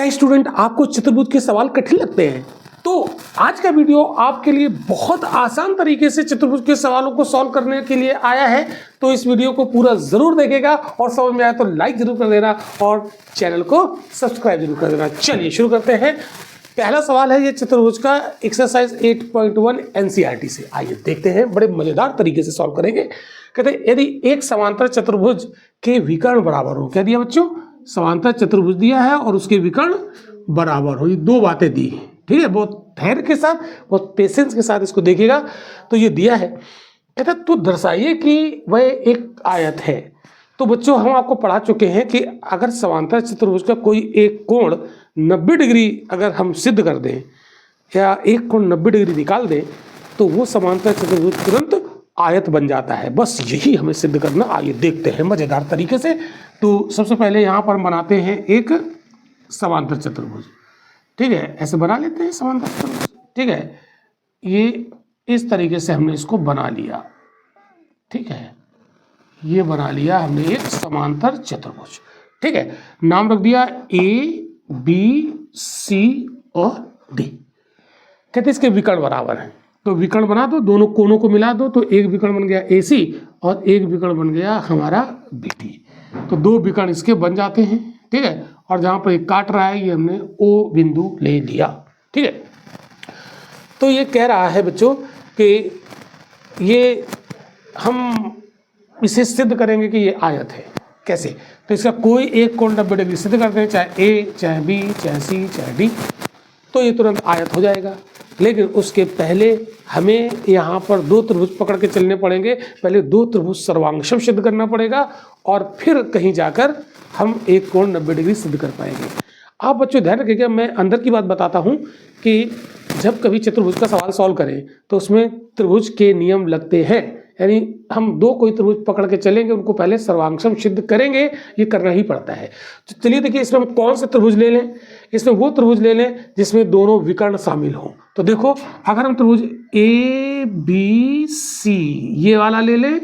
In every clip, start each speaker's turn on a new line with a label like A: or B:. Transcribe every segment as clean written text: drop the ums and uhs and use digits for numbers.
A: क्या स्टूडेंट आपको चतुर्भुज के सवाल कठिन लगते हैं? तो आज का वीडियो आपके लिए बहुत आसान तरीके से चतुर्भुज के सवालों को सॉल्व करने के लिए आया है। तो इस वीडियो को पूरा जरूर देखेगा और समझ में आया तो लाइक जरूर कर देना और चैनल को सब्सक्राइब जरूर कर देना। चलिए शुरू करते हैं। पहला सवाल है ये चतुर्भुज का एक्सरसाइज 8.1 एनसीईआरटी से। आइए देखते हैं, बड़े मजेदार तरीके से सॉल्व करेंगे। कहते हैं यदि एक समांतर चतुर्भुज के विकर्ण बराबर हो, क्या दिया बच्चों? समांतर चतुर्भुज दिया है और उसके विकर्ण बराबर हो। ये दो बातें दी हैं, ठीक है। बहुत धैर्य के साथ, बहुत पेशेंस के साथ इसको देखिएगा। तो ये दिया है, कहता तो दर्शाइए कि वह एक आयत है। तो बच्चों हम आपको पढ़ा चुके हैं कि अगर समांतर चतुर्भुज का कोई एक कोण 90 डिग्री अगर हम सिद्ध कर दें या एक कोण 90 डिग्री निकाल दें तो वो समांतर चतुर्भुज तुरंत आयत बन जाता है। बस यही हमें सिद्ध करना। आइए देखते हैं मजेदार तरीके से। तो सबसे पहले यहाँ पर बनाते हैं एक समांतर चतुर्भुज, ठीक है। ऐसे बना लेते हैं समांतर चतुर्भुज, ठीक है। ये इस तरीके से हमने इसको बना लिया, ठीक है। ये बना लिया हमने एक समांतर चतुर्भुज, ठीक है। नाम रख दिया ए बी सी और डी। कहते इसके विकर्ण बराबर हैं, तो विकर्ण बना दो, दोनों कोनों को मिला दो, तो एक विकर्ण बन गया ए सी और एक विकर्ण बन गया हमारा बी डी। तो दो विकर्ण इसके बन जाते हैं, ठीक है। और जहाँ पर एक काट रहा है ये हमने ओ बिंदु ले लिया, ठीक है। तो ये कह रहा है बच्चों कि ये हम इसे सिद्ध करेंगे कि ये आयत है। कैसे? तो इसका कोई एक कोण 90 डिग्री सिद्ध करते हैं, चाहे ए चाहे बी चाहे सी चाहे डी, तो ये तुरंत आयत हो जाएगा। लेकिन उसके पहले हमें यहाँ पर दो त्रिभुज पकड़ के चलने पड़ेंगे। पहले दो त्रिभुज सर्वांगसम सिद्ध करना पड़ेगा और फिर कहीं जाकर हम एक कोण 90 डिग्री सिद्ध कर पाएंगे। आप बच्चों ध्यान रखिएगा, मैं अंदर की बात बताता हूँ कि जब कभी चतुर्भुज का सवाल सॉल्व करें तो उसमें त्रिभुज के नियम लगते हैं। यानी हम दो कोई त्रिभुज पकड़ के चलेंगे, उनको पहले सर्वांगसम सिद्ध करेंगे, ये करना ही पड़ता है। तो चलिए देखिए, इसमें हम कौन से त्रिभुज ले लें? इसमें वो त्रिभुज ले लें जिसमें दोनों विकर्ण शामिल हों। तो देखो, अगर हम त्रिभुज ए बी सी ये वाला ले लें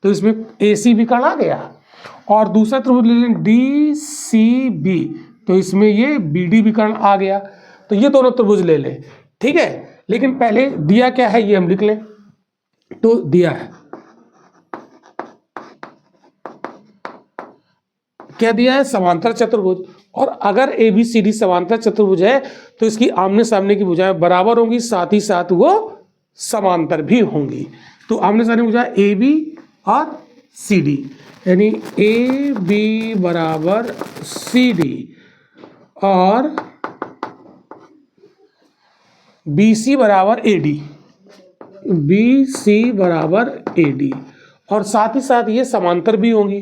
A: तो इसमें ए सी विकर्ण आ गया, और दूसरा त्रिभुज ले लें डी सी बी तो इसमें ये बी डी विकर्ण आ गया। तो ये दोनों त्रिभुज ले लें, ठीक है। लेकिन पहले दिया क्या है ये हम लिख लें। तो दिया है, क्या दिया है? समांतर चतुर्भुज। और अगर ए बी सी डी समांतर चतुर्भुज है तो इसकी आमने सामने की भुजाएं बराबर होंगी, साथ ही साथ वो समांतर भी होंगी। तो आमने सामने भुजा ए बी और सी डी, यानी ए बी बराबर सी डी और बी सी बराबर ए डी, बी सी बराबर ए डी, और साथ ही साथ ये समांतर भी होंगी।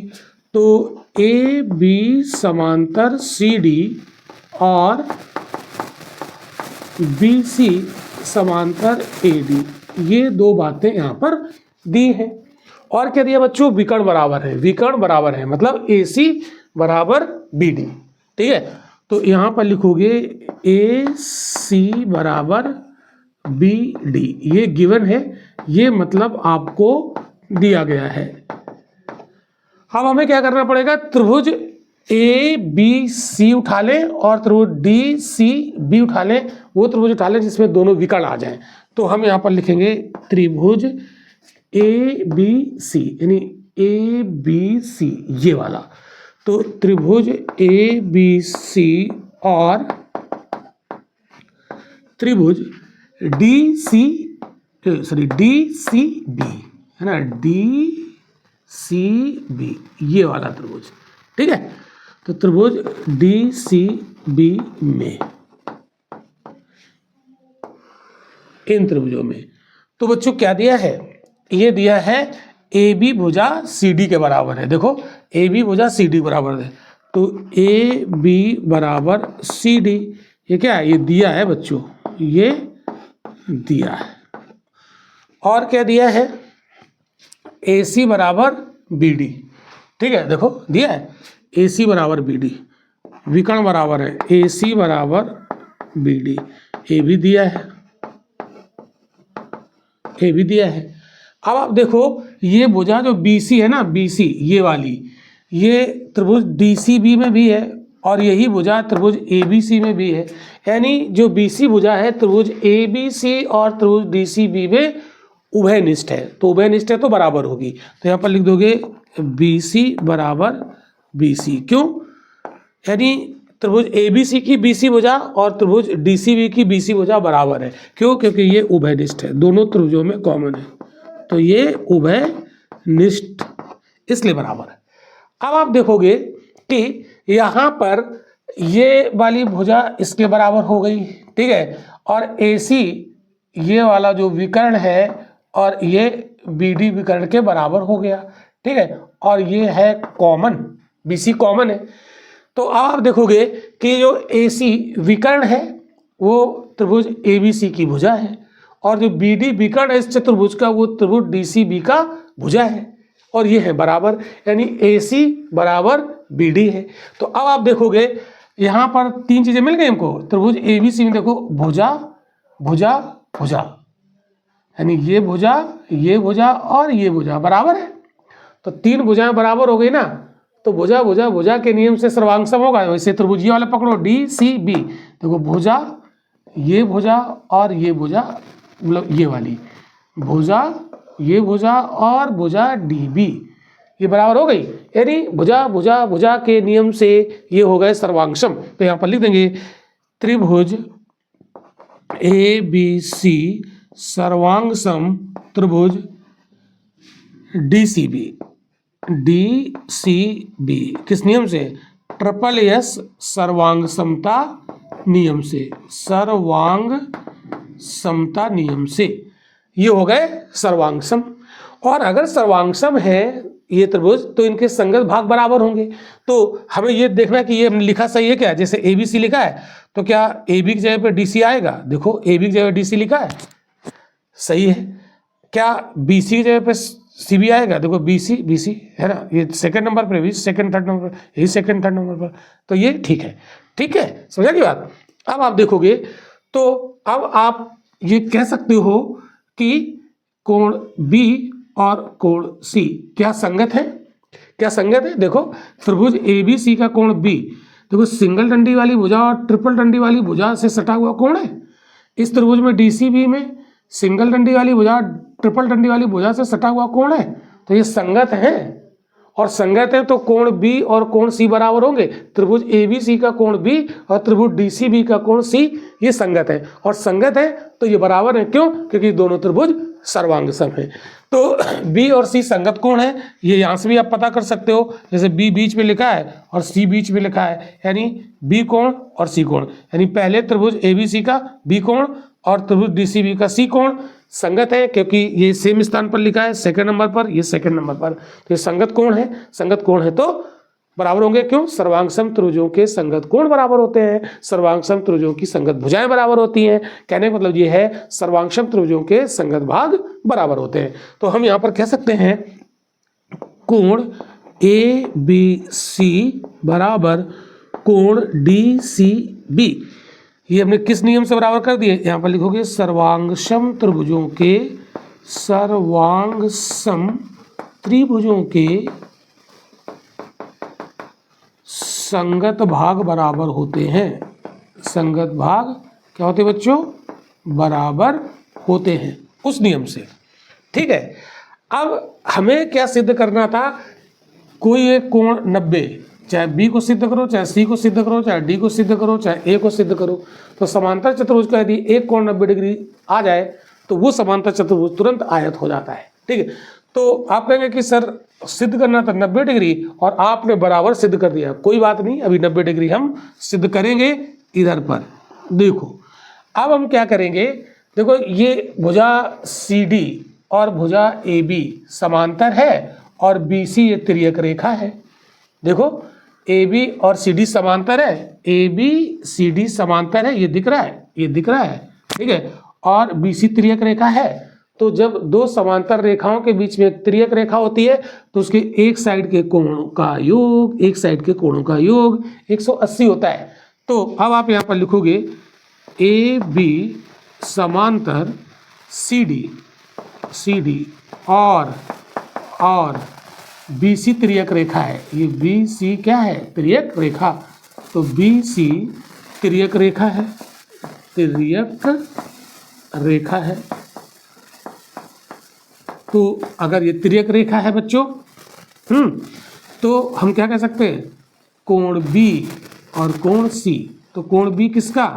A: तो ए बी समांतर सी डी और बी सी समांतर ए डी, ये दो बातें यहाँ पर दी हैं। और क्या दिया बच्चों? विकर्ण बराबर है। विकर्ण बराबर है मतलब ए सी बराबर बी डी, ठीक है। तो यहाँ पर लिखोगे ए सी बराबर बी डी, ये गिवन है, ये मतलब आपको दिया गया है। अब हमें क्या करना पड़ेगा? त्रिभुज ए बी सी उठा लें और त्रिभुज डी सी बी उठा लें, वो त्रिभुज उठा लें जिसमें दोनों विकर्ण आ जाएं। तो हम यहाँ पर लिखेंगे त्रिभुज ए बी सी, यानी ए बी सी ये वाला। तो त्रिभुज ए बी सी और त्रिभुज डी सी बी, है ना, डी सी बी ये वाला त्रिभुज, ठीक है। तो त्रिभुज डी सी बी में, इन त्रिभुजों में, तो बच्चों क्या दिया है? ये दिया है ए बी भुजा सी डी के बराबर है। देखो ए बी भुजा सी डी बराबर है, तो ए बी बराबर सी डी, ये क्या है? ये दिया है बच्चों, ये दिया है। और क्या दिया है? ए सी बराबर बी डी, ठीक है। देखो दिया है ए सी बराबर बी डी, विकर्ण बराबर है ए सी बराबर बी डी, ए भी दिया है, ए भी दिया है। अब आप देखो ये भुजा जो बी सी है ना, बी सी ये वाली, ये त्रिभुज डी सी बी में भी है और यही भुजा त्रिभुज ABC में भी है, यानी जो BC भुजा है त्रिभुज ABC और त्रिभुज DCB में उभयनिष्ठ है। तो उभयनिष्ठ है तो बराबर होगी, तो यहाँ पर लिख दोगे BC बराबर BC। क्यों? यानी त्रिभुज ABC की BC भुजा और त्रिभुज DCB की BC भुजा बराबर है। क्यों? क्योंकि ये उभयनिष्ठ है, दोनों त्रिभुजों में कॉमन है, तो ये उभयनिष्ठ इसलिए बराबर है। अब आप देखोगे कि यहाँ पर ये वाली भुजा इसके बराबर हो गई, ठीक है, और AC ये वाला जो विकर्ण है और ये BD विकर्ण के बराबर हो गया, ठीक है, और ये है कॉमन, BC कॉमन है। तो आप देखोगे कि जो AC विकर्ण है वो त्रिभुज ABC की भुजा है, और जो BD विकर्ण है इस चतुर्भुज का वो त्रिभुज DCB का भुजा है, और ये है बराबर, यानी AC बराबर BD है। तो अब आप देखोगे यहाँ पर तीन चीजें मिल गई हमको। त्रिभुज ABC में देखो भुजा भुजा भुजा, यानी ये भुजा और ये भुजा बराबर है, तो तीन भुजाएं बराबर हो गई ना, तो भुजा भुजा भुजा के नियम से सर्वांगसम होगा। वैसे त्रिभुज ये वाला पकड़ो DCB, देखो भुजा और ये भुजा, मतलब ये वाली भुजा, ये भुजा और भुजा DB ये बराबर हो गई, यानी भुजा भुजा भुजा के नियम से ये हो गए सर्वांगसम। तो यहाँ पर लिख देंगे त्रिभुज ABC सर्वांगसम त्रिभुज DCB किस नियम से? SSS सर्वांग समता नियम से, सर्वांग समता नियम से ये हो गए सर्वांगसम। और अगर सर्वांगसम है ये त्रिभुज तो इनके संगत भाग बराबर होंगे। तो हमें ये देखना कि ये हमने लिखा सही है क्या। जैसे ABC लिखा है तो क्या AB की जगह पे DC आएगा? देखो AB की जगह DC लिखा है, सही है। क्या BC की जगह पे CB आएगा? देखो BC है ना, ये सेकंड नंबर पर, भी सेकंड थर्ड नंबर, यही सेकंड थर्ड नंबर पर, तो ये ठीक है, समझा की बात। अब आप देखोगे तो अब आप ये कह सकते हो कि कोण B और कोण C क्या संगत है? देखो त्रिभुज ABC का कोण B, देखो सिंगल डंडी वाली भुजा और ट्रिपल डंडी वाली भुजा से सटा हुआ कोण है। इस त्रिभुज में DCB में सिंगल डंडी वाली भुजा ट्रिपल डंडी वाली भुजा से सटा हुआ कोण है, तो ये संगत है। और संगत है तो कोण B और कोण C बराबर होंगे। त्रिभुज ABC का कोण B और त्रिभुज DCB का कोण C ये संगत है, और संगत है तो ये बराबर है। क्यों? क्योंकि दोनों त्रिभुज सर्वांगसम है। तो B और C संगत कोण है, ये यहाँ से भी आप पता कर सकते हो। जैसे B बीच में लिखा है और C बीच में लिखा है, यानी B कोण और C कोण, यानी पहले त्रिभुज ABC का B कोण और त्रिभुज DCB का C कोण संगत है, क्योंकि ये सेम स्थान पर लिखा है, सेकंड नंबर पर, ये सेकंड नंबर पर, तो ये संगत कोण है तो बराबर होंगे। क्यों? सर्वांगसम त्रिभुजों के संगत कोण बराबर होते हैं, सर्वांगसम त्रिभुजों की संगत भुजाएं बराबर होती हैं। कहने का मतलब ये है सर्वांगसम त्रिभुजों के संगत भाग बराबर होते हैं। तो हम यहाँ पर कह सकते हैं कोण ABC बराबर कोण DCB, ये हमने किस नियम से बराबर कर दिए? यहाँ पर लिखोगे सर्वांगसम त्रिभुजों के संगत भाग बराबर होते हैं। संगत भाग क्या होते हैं बच्चों? बराबर होते हैं उस नियम से, ठीक है। अब हमें क्या सिद्ध करना था? कोई एक कोण 90, चाहे B को सिद्ध करो, चाहे C को सिद्ध करो, चाहे D को सिद्ध करो, चाहे A को सिद्ध करो, तो समांतर चतुर्भुज का यदि एक कोण 90 डिग्री आ जाए तो वो समांतर चतुर्भुज तुरंत आयत हो जाता है, ठीक है। तो आप कहेंगे कि सर सिद्ध करना था 90 डिग्री और आपने बराबर सिद्ध कर दिया। कोई बात नहीं, अभी 90 डिग्री हम सिद्ध करेंगे इधर पर। देखो अब हम क्या करेंगे, देखो ये भुजा CD और भुजा AB समांतर है और BC ये तिर्यक रेखा है। देखो AB और CD समांतर है, AB CD समांतर है, ये दिख रहा है, ठीक है, और BC तिर्यक रेखा है। तो जब दो समांतर रेखाओं के बीच में एक तिर्यक रेखा होती है तो उसके एक साइड के कोणों का योग, एक साइड के कोणों का योग 180 होता है। तो अब आप यहाँ पर लिखोगे AB समांतर CD और BC तिर्यक रेखा है। ये BC क्या है? तिर्यक रेखा। तो BC तिर्यक रेखा है, तिर्यक रेखा है। तो अगर ये तिर्यक रेखा है बच्चों, तो हम क्या कह सकते हैं, कोण B और कोण C। तो कोण B किसका,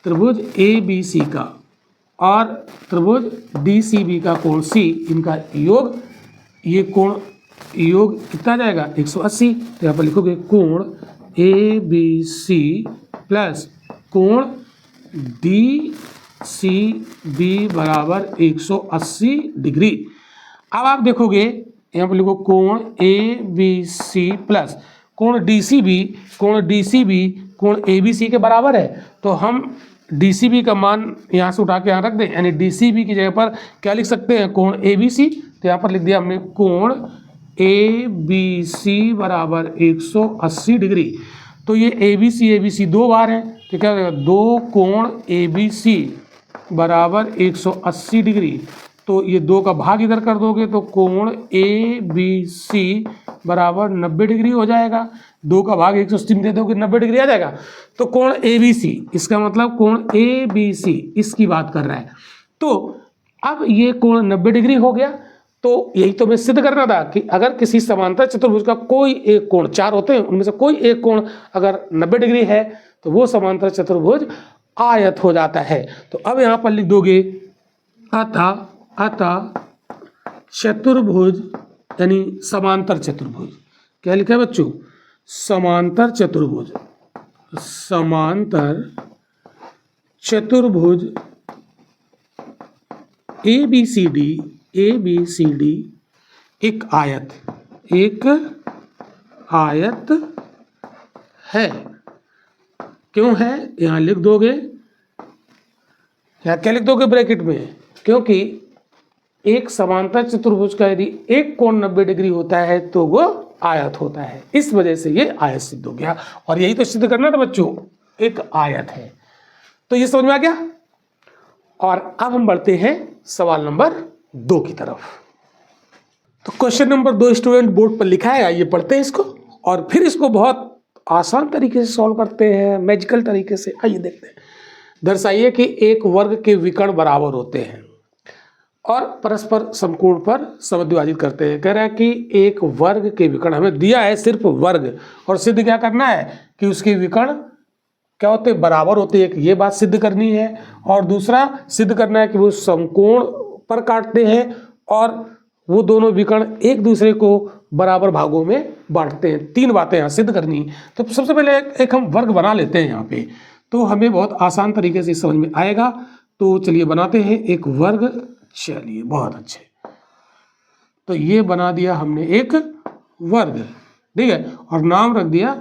A: त्रिभुज ABC का, और त्रिभुज DCB का कोण C, इनका योग, ये कोण योग कितना जाएगा 180। तो यहाँ पर लिखोगे कोण ABC प्लस कोण DCB बराबर 180 डिग्री। अब आप देखोगे यहाँ पर लिखो कोण ABC प्लस कोण DCB, कोण DCB कोण ABC के बराबर है। तो हम DCB का मान यहाँ से उठा के यहाँ रख दें, यानी DCB की जगह पर क्या लिख सकते हैं, कोण ABC। तो यहाँ पर लिख दिया हमने कोण ABC बराबर 180 डिग्री। तो ये ABC दो बार है, तो क्या हो जाएगा, दो कोण ABC बराबर 180 डिग्री। तो ये दो का भाग इधर कर दोगे तो कोण ABC बराबर 90 डिग्री हो जाएगा। दो का भाग 180 में दे दोगे 90 डिग्री आ जाएगा। तो कोण ABC, इसका मतलब कोण ABC इसकी बात कर रहा है। तो अब ये कोण 90 डिग्री हो गया। तो यही तो मैं सिद्ध करना था कि अगर किसी समांतर चतुर्भुज का कोई एक कोण, चार होते हैं उनमें से कोई एक कोण अगर 90 डिग्री है तो वो समांतर चतुर्भुज आयत हो जाता है। तो अब यहाँ पर लिख दोगे अतः चतुर्भुज यानी समांतर चतुर्भुज। क्या लिखा है बच्चों, समांतर चतुर्भुज, समांतर चतुर्भुज ABCD एक आयत है। क्यों है, यहां लिख दोगे, क्या लिख दोगे ब्रैकेट में, क्योंकि एक समांतर चतुर्भुज का यदि एक कोण 90 डिग्री होता है तो वो आयत होता है, इस वजह से ये आयत सिद्ध हो गया। और यही तो सिद्ध करना था बच्चों, एक आयत है। तो ये समझ में आ गया। और अब हम बढ़ते हैं सवाल नंबर 2 की तरफ। तो क्वेश्चन नंबर 2 स्टूडेंट बोर्ड पर लिखा है, आइए पढ़ते हैं इसको और फिर इसको बहुत आसान तरीके से सॉल्व करते हैं, मैजिकल तरीके से। आइए देखते हैं। दर्शाइए कि एक वर्ग के विकर्ण बराबर होते हैं और परस्पर समकोण पर समद्विभाजित करते हैं। कह रहा है कि एक वर्ग के विकर्ण, हमें दिया है सिर्फ वर्ग, और सिद्ध क्या करना है कि उसके विकर्ण क्या होते हैं, बराबर होते हैं। ये बात सिद्ध करनी है। और दूसरा सिद्ध करना है कि वो समकोण पर काटते हैं और वो दोनों विकर्ण एक दूसरे को बराबर भागों में बांटते हैं। 3 बातें यहाँ सिद्ध करनी। तो सबसे पहले एक हम वर्ग बना लेते हैं यहाँ पे, तो हमें बहुत आसान तरीके से समझ में आएगा। तो चलिए बनाते हैं एक वर्ग। चलिए बहुत अच्छे, तो ये बना दिया हमने एक वर्ग, ठीक है, और नाम रख दिया,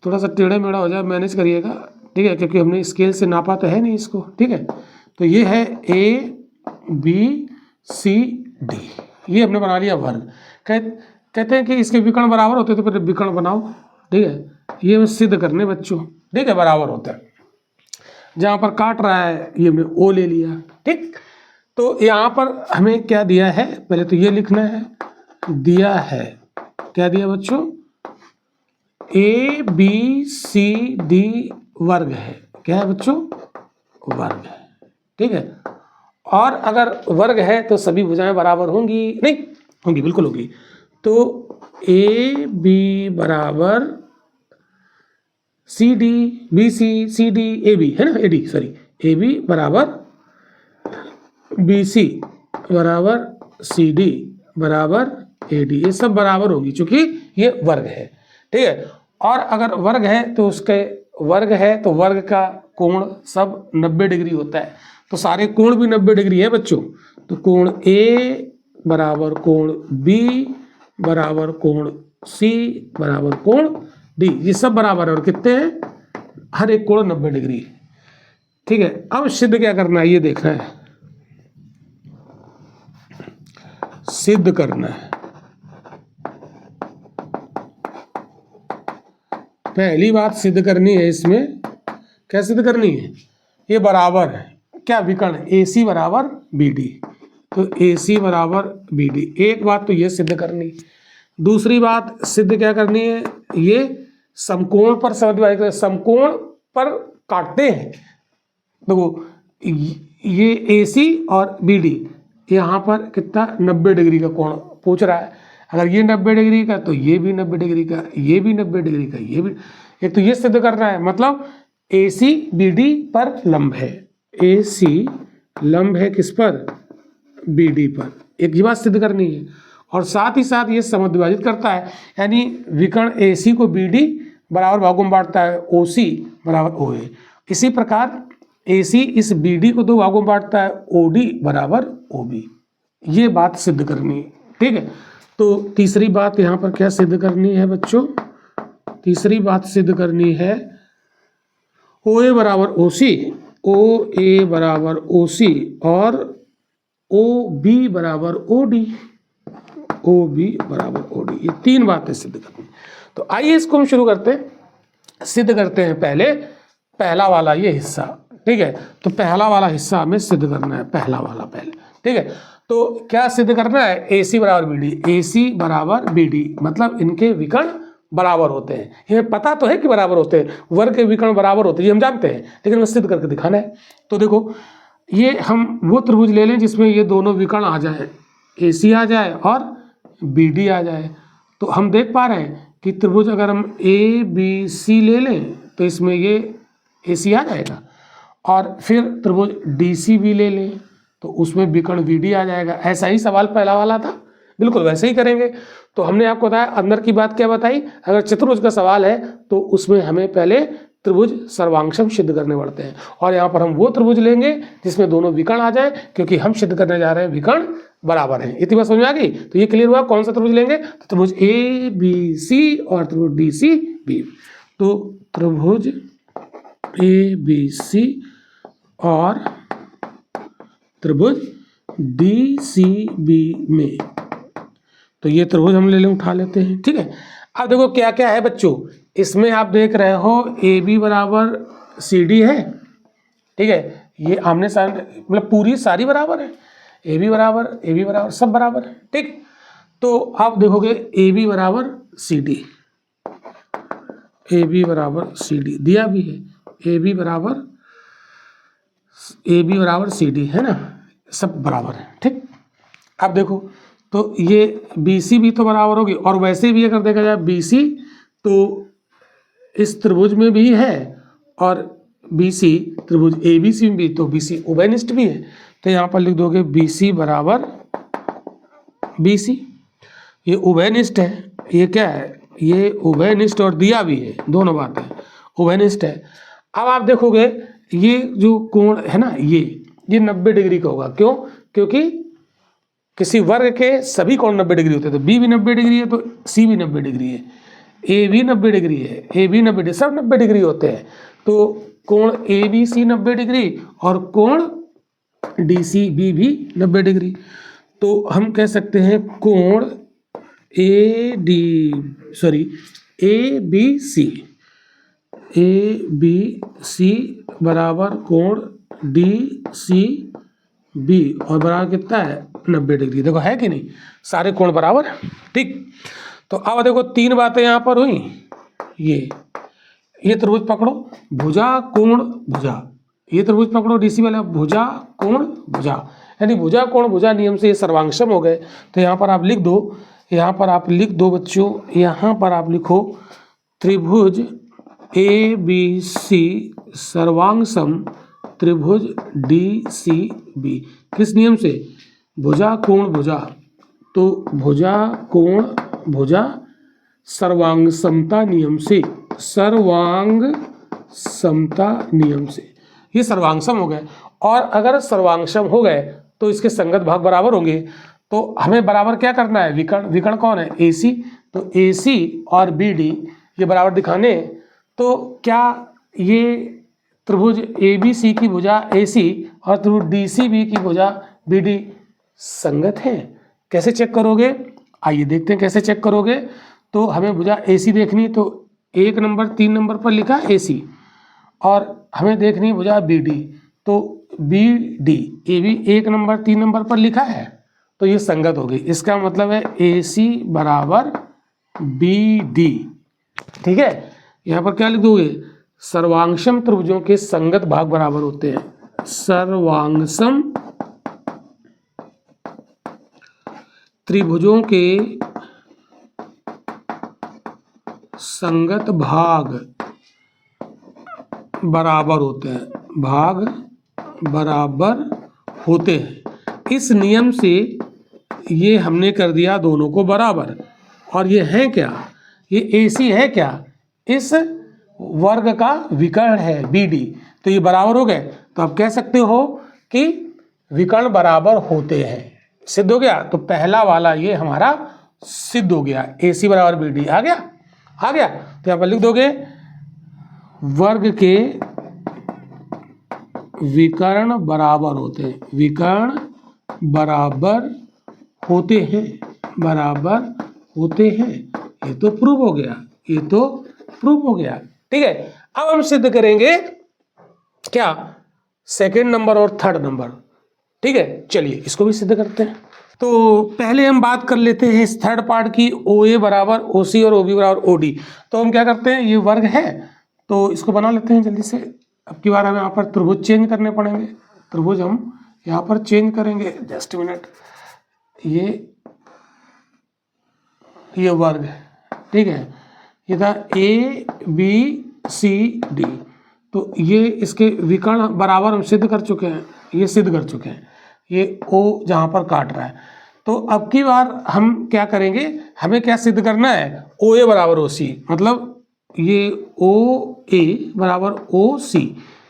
A: थोड़ा सा टेढ़ा मेढ़ा हो जाए मैनेज करिएगा, ठीक है, क्योंकि हमने स्केल से नापा तो है नहीं इसको, ठीक है। तो ये है ABCD, ये हमने बना लिया वर्ग। कहते हैं कि इसके विकर्ण बराबर होते हैं, तो फिर विकर्ण बनाओ, ठीक है। ये हमें सिद्ध करने बच्चों, ठीक है, बराबर होता है। जहाँ पर काट रहा है ये हमने O ले लिया, ठीक। तो यहाँ पर हमें क्या दिया है, पहले तो ये लिखना है, दिया है, क्या दिया बच्चों, ABCD वर्ग है। क्या है बच्चों, वर्ग है, ठीक है। और अगर वर्ग है तो सभी भुजाएं बराबर होंगी, नहीं होंगी, बिल्कुल होंगी। तो AB बराबर CD, BC, CD, AB है ना, AD सॉरी, AB बराबर BC बराबर CD बराबर AD, ये सब बराबर होगी क्योंकि ये वर्ग है, ठीक है। और अगर वर्ग है तो उसके वर्ग है तो वर्ग का कोण सब 90 डिग्री होता है। तो सारे कोण भी 90 डिग्री है बच्चों। तो कोण A बराबर कोण B बराबर कोण C बराबर कोण D, ये सब बराबर है। और कितने हैं, हर एक कोण 90 डिग्री, ठीक है। अब सिद्ध क्या करना है ये देखना है, सिद्ध करना है। पहली बात सिद्ध करनी है इसमें, क्या सिद्ध करनी है, ये बराबर है, क्या विकर्ण AC बराबर BD, तो AC बराबर BD, एक बात तो ये सिद्ध करनी। दूसरी बात सिद्ध क्या करनी है, ये समकोण पर समद्विभाजक करते हैं, समकोण पर काटते हैं। देखो ये AC और BD, यहाँ पर कितना 90 डिग्री का कोण पूछ रहा है। अगर ये 90 डिग्री का तो ये भी 90 डिग्री का, ये भी 90 डिग्री का, ये भी। एक तो ये सिद्ध करना है, मतलब AC BD पर लंब है, AC लंब है किस पर, BD पर, एक ही बात सिद्ध करनी है। और साथ ही साथ ये समद्विभाजित करता है, यानी विकर्ण AC को BD बराबर भागों में बांटता है, OC बराबर OA। इसी प्रकार AC इस BD को 2 भागों में बांटता है, OD बराबर OB। ये बात सिद्ध करनी है, ठीक है। तो तीसरी बात यहाँ पर क्या सिद्ध करनी है बच्चों, तीसरी बात सिद्ध करनी है OA बराबर OC, OA बराबर OC और OB बराबर OD, OB बराबर OD। ये 3 बातें सिद्ध करनी। तो आइए इसको हम शुरू करते हैं, सिद्ध करते हैं पहले पहला वाला ये हिस्सा, ठीक है। तो पहला वाला हिस्सा हमें सिद्ध करना है, पहला वाला पहले, ठीक है। तो क्या सिद्ध करना है, AC बराबर BD, AC बराबर BD, मतलब इनके विकर्ण बराबर होते हैं। हमें पता तो है कि बराबर होते हैं, वर्ग के विकर्ण बराबर होते हैं, ये हम जानते हैं, लेकिन हमें सिद्ध करके दिखाना है। तो देखो ये हम वो त्रिभुज ले लें जिसमें ये दोनों विकर्ण आ जाए, AC आ जाए और BD आ जाए। तो हम देख पा रहे हैं कि त्रिभुज अगर हम ABC ले लें तो इसमें ये AC आ जाएगा, और फिर त्रिभुज DCB ले लें तो उसमें विकर्ण BD आ जाएगा। ऐसा ही सवाल पहला वाला था, बिल्कुल वैसे ही करेंगे। तो हमने आपको बताया अंदर की बात क्या बताई, अगर चतुर्भुज का सवाल है तो उसमें हमें पहले त्रिभुज सर्वांगशम सिद्ध करने पड़ते हैं, और यहाँ पर हम वो त्रिभुज लेंगे जिसमें दोनों विकर्ण आ जाए, क्योंकि हम सिद्ध करने जा रहे हैं विकर्ण बराबर हैं। इतनी बात समझ में आ गई। तो ये क्लियर हुआ कौन सा त्रिभुज लेंगे, तो त्रिभुज ABC और त्रिभुज DCB। तो त्रिभुज ABC और त्रिभुज DCB में, तो ये त्रिभुज हम ले उठा लेते हैं, ठीक है। अब देखो क्या क्या है बच्चों, इसमें आप देख रहे हो AB बराबर CD है, ठीक है। ये आमने सामने मतलब पूरी सारी बराबर है, AB बराबर सब बराबर है, ठीक। तो आप देखोगे AB बराबर CD, AB बराबर CD दिया भी है, AB बराबर CD है ना, सब बराबर है, ठीक। अब देखो तो ये BC भी तो बराबर होगी, और वैसे भी अगर देखा जाए BC तो इस त्रिभुज में भी है, और BC त्रिभुज ABC में भी, तो BC उभयनिष्ठ भी है। तो यहाँ पर लिख दोगे BC बराबर BC, ये उभयनिष्ठ है, ये क्या है, ये उभयनिष्ठ और दिया भी है, दोनों बातें उभयनिष्ठ है। अब आप देखोगे ये जो कोण है ना, ये 90 डिग्री का होगा, क्यों, क्योंकि किसी वर्ग के सभी कोण 90 डिग्री होते हैं। तो B भी 90 डिग्री है, तो C भी 90 डिग्री है, A भी 90 डिग्री है, A भी 90 डिग्री, सब 90 डिग्री होते हैं। तो कोण ABC 90 डिग्री और कोण DCB भी 90 डिग्री। तो हम कह सकते हैं कोण ABC बराबर कोण DCB और बराबर कितना है 90 डिग्री। देखो है कि नहीं, सारे कोण बराबर, ठीक। तो अब देखो 3 बातें यहाँ पर हुई, ये त्रिभुज पकड़ो, भुजा कोण भुजा, ये त्रिभुज पकड़ो DC वाला, भुजा कोण भुजा, यानी भुजा कोण भुजा नियम से ये सर्वांगशम हो गए। तो यहाँ पर आप लिख दो, यहाँ पर आप लिख दो बच्चों, यहाँ पर आप लिखो त्रिभुज ABC सर्वांगसम त्रिभुज DCB, किस नियम से, भुजा कोण भुजा। तो भुजा कोण भुजा सर्वांग समता नियम से, सर्वांग समता नियम से ये सर्वांगसम हो गए। और अगर सर्वांगसम हो गए तो इसके संगत भाग बराबर होंगे। तो हमें बराबर क्या करना है, विकर्ण कौन है, AC। तो AC और BD ये बराबर दिखाने, तो क्या ये त्रिभुज ABC की भुजा AC और त्रिभुज DCB की भुजा BD संगत है। कैसे चेक करोगे, आइए देखते हैं कैसे चेक करोगे। तो हमें भुजा AC देखनी, तो 1 नंबर 3 नंबर पर लिखा AC, और हमें देखनी भुजा BD, तो BD ये भी 1 नंबर 3 नंबर पर लिखा है, तो ये संगत होगी। इसका मतलब है AC बराबर BD, ठीक है। यहाँ पर क्या लिख दोगे, सर्वांगसम त्रिभुजों के संगत भाग बराबर होते हैं। सर्वांगसम त्रिभुजों के संगत भाग बराबर होते हैं, भाग बराबर होते हैं। इस नियम से ये हमने कर दिया दोनों को बराबर। और ये है क्या, ये AC है क्या, इस वर्ग का विकर्ण है BD, तो ये बराबर हो गए। तो आप कह सकते हो कि विकर्ण बराबर होते हैं। सिद्ध हो गया। तो पहला वाला ये हमारा सिद्ध हो गया, AC बराबर BD आ गया, आ गया। तो यहाँ पर लिख दोगे वर्ग के विकर्ण बराबर होते हैं, विकर्ण बराबर होते हैं, बराबर होते हैं। ये तो प्रूव हो गया, ये तो प्रूव हो गया। ठीक है, अब हम सिद्ध करेंगे क्या, सेकंड नंबर और थर्ड नंबर। ठीक है, चलिए इसको भी सिद्ध करते हैं। तो पहले हम बात कर लेते हैं इस थर्ड पार्ट की, OA बराबर OC और OB बराबर OD। तो हम क्या करते हैं, ये वर्ग है तो इसको बना लेते हैं जल्दी से। अब की बार हमें यहाँ पर त्रिभुज चेंज करने पड़ेंगे, त्रिभुज हम यहाँ पर चेंज करेंगे। जस्ट मिनट, ये वर्ग है, ठीक है, ये था ABCD। तो ये इसके विकर्ण बराबर हम सिद्ध कर चुके हैं, ये सिद्ध कर चुके हैं, ये O जहाँ पर काट रहा है। तो अब की बार हम क्या करेंगे, हमें क्या सिद्ध करना है, OA बराबर OC, मतलब ये OA बराबर OC,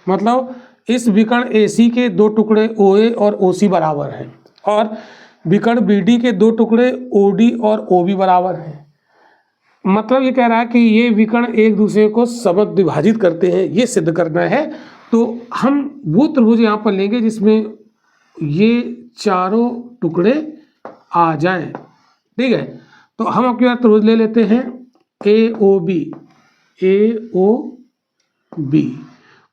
A: मतलब इस विकर्ण AC के दो टुकड़े OA और OC बराबर हैं, और विकर्ण BD के दो टुकड़े OD और OB बराबर हैं। मतलब ये कह रहा है कि ये विकर्ण एक दूसरे को समद्विभाजित करते हैं, ये सिद्ध करना है। तो हम वो त्रिभुज यहाँ पर लेंगे जिसमें ये चारों टुकड़े आ जाएं। ठीक है, तो हम आपके यहाँ त्रिभुज ले लेते हैं AOB,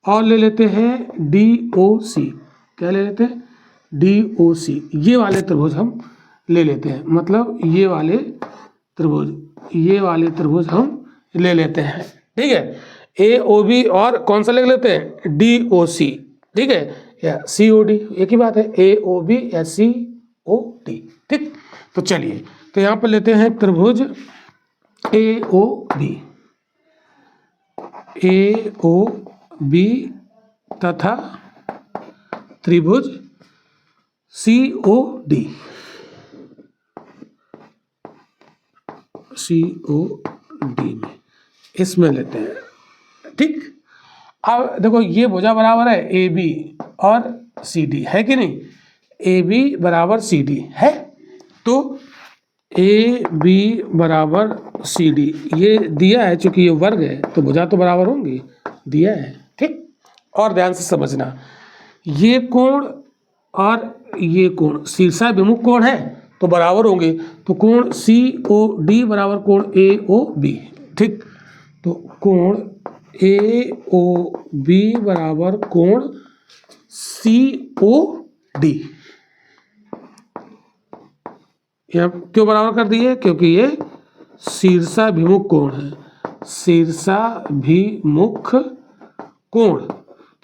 A: और ले लेते हैं DOC। क्या ले लेते हैं, DOC। ये वाले त्रिभुज हम ले लेते हैं, मतलब ये वाले त्रिभुज हम ले लेते हैं। ठीक है, AOB और कौन सा ले लेते हैं, DOC। ठीक है, या COD, एक ही बात है, AOB या COD। ठीक, तो चलिए, तो यहाँ पर लेते हैं त्रिभुज AOB तथा त्रिभुज COD में, इसमें लेते हैं। ठीक, अब देखो ये भुजा बराबर है AB और CD, है कि नहीं, AB बराबर CD है, तो AB बराबर CD ये दिया है, चूंकि ये वर्ग है तो भुजा तो बराबर होंगी, दिया है। ठीक, और ध्यान से समझना, ये कोण और ये कोण शीर्षाभिमुख कोण है तो बराबर होंगे, तो कोण COD बराबर कोण AOB। ठीक, तो कोण AOB बराबर कोण COD। यहाँ क्यों बराबर कर दिए, क्योंकि ये शीर्षाभिमुख कोण है, शीर्षाभिमुख कोण।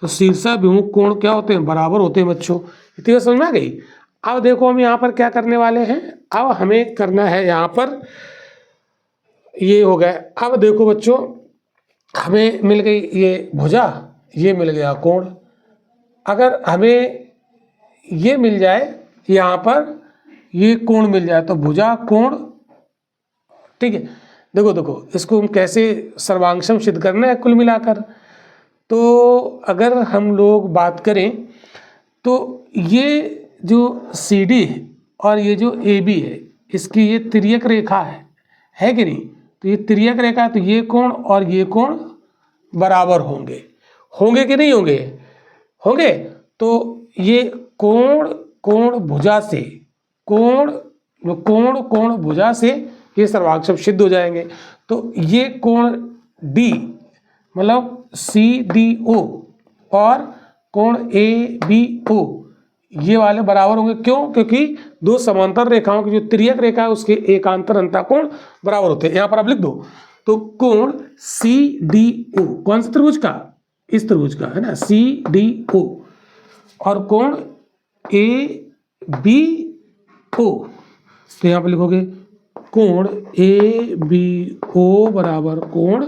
A: तो शीर्षाभिमुख कोण क्या होते हैं, बराबर होते हैं बच्चों। इतनी बात समझ में आ गई। अब देखो हम यहाँ पर क्या करने वाले हैं, अब हमें करना है यहाँ पर, ये हो गया। अब देखो बच्चों, हमें मिल गई ये भुजा, ये मिल गया कोण। अगर हमें ये मिल जाए, यहाँ पर ये कोण मिल जाए, तो भुजा कोण। ठीक है, देखो इसको हम कैसे सर्वांगसम सिद्ध करना है कुल मिलाकर। तो अगर हम लोग बात करें तो ये जो CD है और ये जो AB है, इसकी ये तिर्यक रेखा है कि नहीं, तो ये तिर्यक रेखा है, तो ये कोण और ये कोण बराबर होंगे कि नहीं होंगे, होंगे। तो ये कोण भुजा से, कोण भुजा से ये सर्वांगसम सिद्ध हो जाएंगे। तो ये कोण D मतलब CDO और कोण ABO ये वाले बराबर होंगे। क्यों, क्योंकि दो समांतर रेखाओं की जो तिर्यक रेखा है उसके एकांतर अंतःकोण बराबर होते हैं। यहाँ पर आप लिख दो, तो कोण CDO, कौन सा त्रिभुज का? इस त्रिभुज का है ना, CDO, और कोण ABO, तो यहां पर लिखोगे कोण ABO बराबर कोण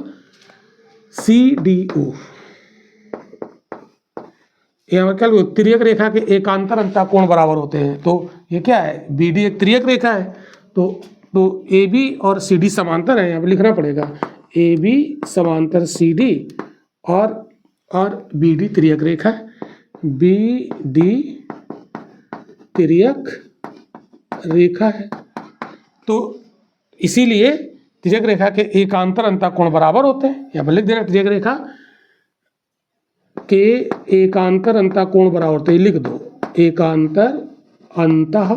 A: CDO। यहाँ पर क्या लिखो, तिर्यक रेखा के एकांतर अंतः कोण बराबर होते हैं। तो ये क्या है, BD एक तिर्यक रेखा है, तो AB और CD समांतर है, यहाँ पे लिखना पड़ेगा AB समांतर CD, और BD तिर्यक रेखा है, BD तिर्यक रेखा है। तो इसीलिए तिर्यक रेखा के एकांतर अंतः कोण बराबर होते हैं। यहाँ पर लिख देना तिर्यक रेखा के एकांतर अंतः कोण बराबर होते हैं, लिख दो एकांतर अंतः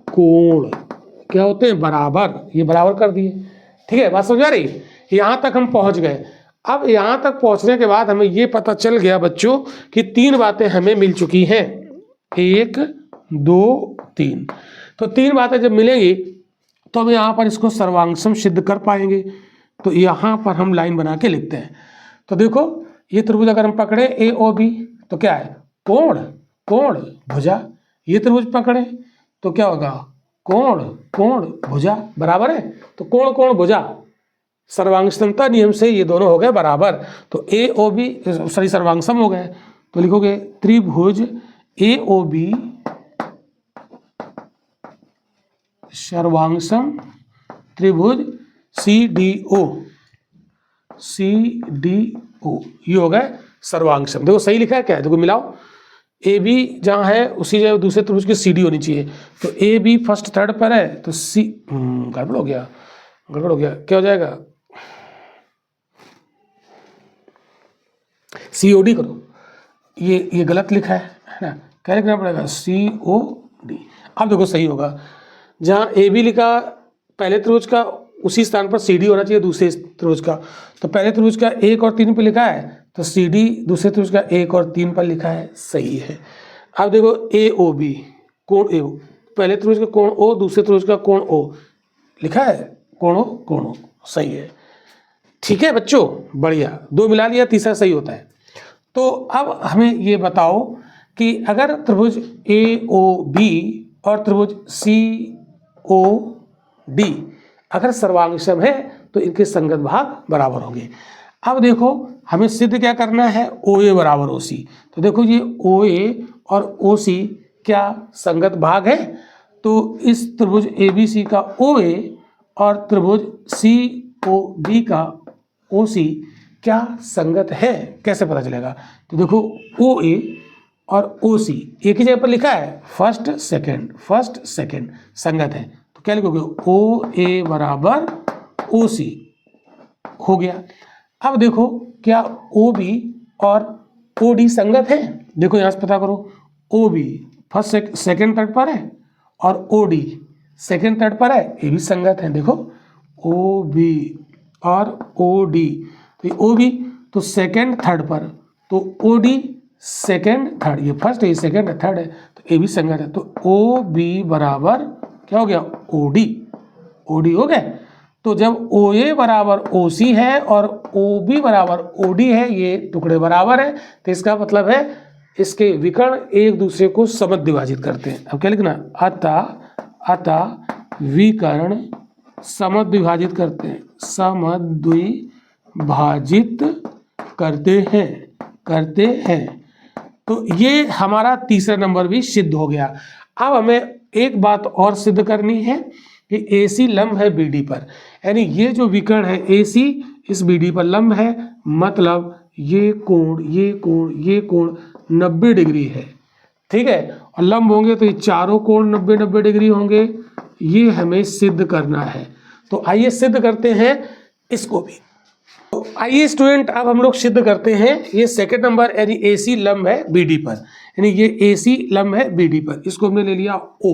A: कोण क्या होते हैं, बराबर। ये बराबर कर दिए, ठीक है, बात समझ आ रही? यहाँ तक हम पहुँच गए। अब यहाँ तक पहुँचने के बाद हमें ये पता चल गया बच्चों कि 3 बातें हमें मिल चुकी हैं, 1 2 3। तो 3 बातें जब मिलेंगी तो हम यहाँ पर इसको सर्वांगसम सिद्ध कर पाएंगे। तो यहाँ पर हम लाइन बना के लिखते हैं। तो देखो ये त्रिभुज अगर हम पकड़े AOB तो क्या है, कोण कोण भुजा। ये त्रिभुज पकड़े तो क्या होगा, कोण कोण भुजा, बराबर है। तो कोण कोण भुजा सर्वांगसमता नियम से ये दोनों हो गए बराबर। तो AOB सॉरी सर्वांगसम हो गए। तो लिखोगे त्रिभुज AOB सर्वांगसम त्रिभुज CDO ये हो गए सर्वांगसम। देखो सही लिखा है क्या है, देखो मिलाओ, AB जहाँ है उसी जगह दूसरे त्रिभुज की CD होनी चाहिए। तो AB फर्स्ट थर्ड पर है तो C गड़बड़ हो गया, क्या हो जाएगा, COD करो। ये गलत लिखा है ना, क्या लिखना पड़ेगा, COD। अब देखो सही होगा, जहाँ AB लिखा पहले त्रिभुज का उसी स्थान पर CD होना चाहिए दूसरे त्रिभुज का। तो पहले त्रिभुज का 1 और 3 पे लिखा है तो CD दूसरे त्रिभुज का 1 और 3 पर लिखा है, सही है। अब देखो AOB कोण A, पहले त्रिभुज का कोण O, दूसरे त्रिभुज का कोण O लिखा है, कोण O सही है। ठीक है बच्चों, बढ़िया, 2 मिला लिया, तीसरा सही होता है। तो अब हमें ये बताओ कि अगर त्रिभुज AOB और त्रिभुज COD अगर सर्वांगसम है तो इनके संगत भाग बराबर होंगे। अब देखो हमें सिद्ध क्या करना है, OA बराबर OC। तो देखो ये OA और OC क्या संगत भाग है। तो इस त्रिभुज ABC का OA और त्रिभुज COD का OC क्या संगत है, कैसे पता चलेगा। तो देखो OA और OC एक ही जगह पर लिखा है, फर्स्ट सेकंड संगत है। तो क्या लिखोगे, OA बराबर OC हो गया। अब देखो क्या OB और OD संगत है। देखो यहाँ से पता करो, OB फर्स्ट सेकंड थर्ड पर है और OD सेकंड थर्ड पर है, ये भी संगत है। देखो OB और OD, तो OB तो सेकंड थर्ड पर, तो OD सेकंड थर्ड, ये फर्स्ट है, ये सेकंड है, थर्ड है, तो ये भी संगत है। तो OB बराबर क्या हो गया, OD हो गए। तो जब OA बराबर OC है और OB बराबर OD है, ये टुकड़े बराबर है, तो इसका मतलब है इसके विकर्ण एक दूसरे को समद्विभाजित करते हैं। अब क्या लिखना, अतः विकर्ण समद्विभाजित करते हैं, समद्विभाजित करते हैं। तो ये हमारा तीसरा नंबर भी सिद्ध हो गया। अब हमें एक बात और सिद्ध करनी है कि AC लंब है BD पर, यानी ये जो विकर्ण है AC इस BD पर लंब है, मतलब ये कोण 90 डिग्री है, ठीक है। और लंब होंगे तो ये चारों कोण 90 डिग्री होंगे, ये हमें सिद्ध करना है। तो आइए सिद्ध करते हैं इसको भी। तो आइए स्टूडेंट, अब हम लोग सिद्ध करते हैं ये सेकंड नंबर, यानी AC लंब है BD पर, यानी ये AC लंब है BD पर, इसको हमने ले लिया O,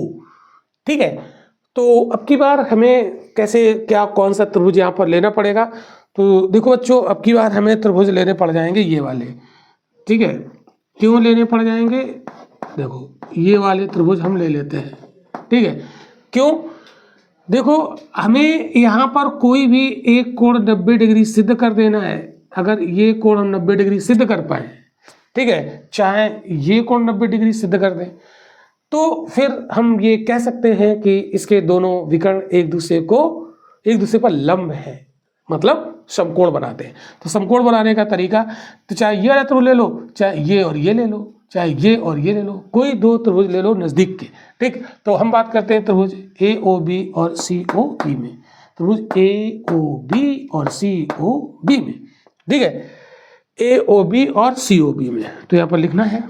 A: ठीक है। तो अब की बार हमें कैसे क्या कौन सा त्रिभुज यहाँ पर लेना पड़ेगा। तो देखो बच्चों, अब की बार हमें त्रिभुज लेने पड़ जाएंगे ये वाले, ठीक है। क्यों लेने पड़ जाएंगे, देखो ये वाले त्रिभुज हम ले लेते हैं, ठीक है। क्यों, देखो हमें यहाँ पर कोई भी एक कोण 90 डिग्री सिद्ध कर देना है। अगर ये कोण हम 90 डिग्री सिद्ध कर पाए, ठीक है, चाहे ये कोण 90 डिग्री सिद्ध कर दें, तो फिर हम ये कह सकते हैं कि इसके दोनों विकर्ण एक दूसरे पर लंब है, मतलब समकोण बनाते हैं। तो समकोण बनाने का तरीका, तो चाहे ये वाला त्रिभुज ले लो, चाहे ये और ये ले लो, चाहे ये और ये ले लो, कोई दो त्रिभुज ले लो नज़दीक के, ठीक। तो हम बात करते हैं त्रिभुज AOB और COB में, त्रिभुज AOB और COB में, ठीक है, AOB और COB में। तो यहाँ पर लिखना है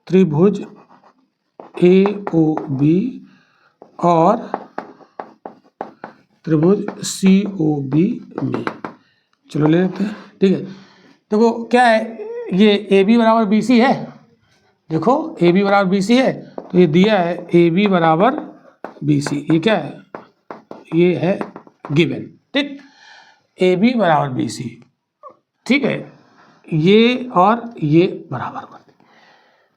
A: त्रिभुज AOB और त्रिभुज COB में, चलो ले लेते हैं, ठीक है। देखो क्या है, ये AB बराबर BC है, देखो AB बराबर BC है, तो ये दिया है AB बराबर BC, ये क्या है, ये है गिवन, ठीक, AB बराबर BC, ठीक है, ये और ये बराबर कर दें,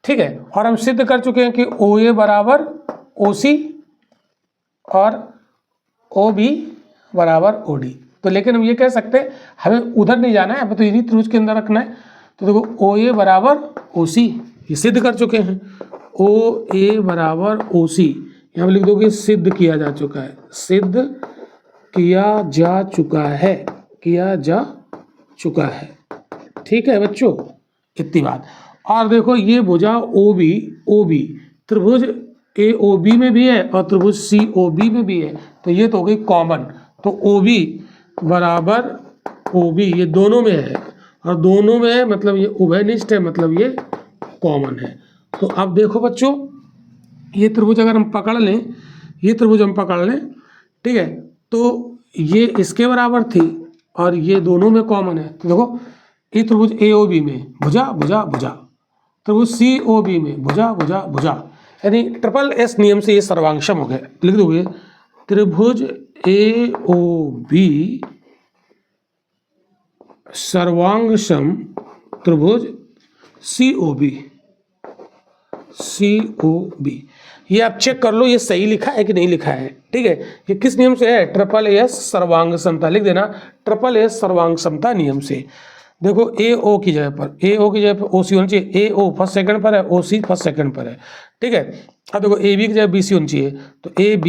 A: ठीक है। और हम सिद्ध कर चुके हैं कि OA बराबर OC और OB बराबर OD। तो लेकिन हम ये कह सकते हैं हमें उधर नहीं जाना है, हमें तो इन्हीं त्रिभुज के अंदर रखना है। तो देखो OA बराबर OC ये सिद्ध कर चुके हैं, OA बराबर OC यहाँ पर लिख दोगे सिद्ध किया जा चुका है, सिद्ध किया जा चुका है, किया जा चुका है, ठीक है बच्चों, इतनी बात। और देखो ये भुजा OB त्रिभुज AOB में भी है और त्रिभुज COB में भी है, तो ये तो हो गई कॉमन। तो OB बराबर OB ये दोनों में है, और दोनों में है मतलब ये उभयनिष्ठ है, मतलब ये कॉमन है। तो अब देखो बच्चों, ये त्रिभुज अगर हम पकड़ लें, ये त्रिभुज हम पकड़ लें, ठीक है, तो ये इसके बराबर थी और ये दोनों में कॉमन है। तो देखो ये त्रिभुज AOB में भुजा भुजा भुजा, त्रिभुज COB में भुजा भुजा भुजा, यानी ट्रिपल S नियम से ये सर्वांगसम हो गए। लिख दोगे त्रिभुज AOB सर्वांगसम त्रिभुज COB, ये आप चेक कर लो ये सही लिखा है कि नहीं लिखा है, ठीक है। ये किस नियम से है, ट्रिपल S सर्वांग समता, लिख देना ट्रिपल S सर्वांग समता नियम से। देखो AO की जगह पर OC होना चाहिए, AO फर्स्ट सेकंड पर है, OC फर्स्ट सेकंड पर है, ठीक है। अब देखो AB की जगह BC होनी चाहिए, तो AB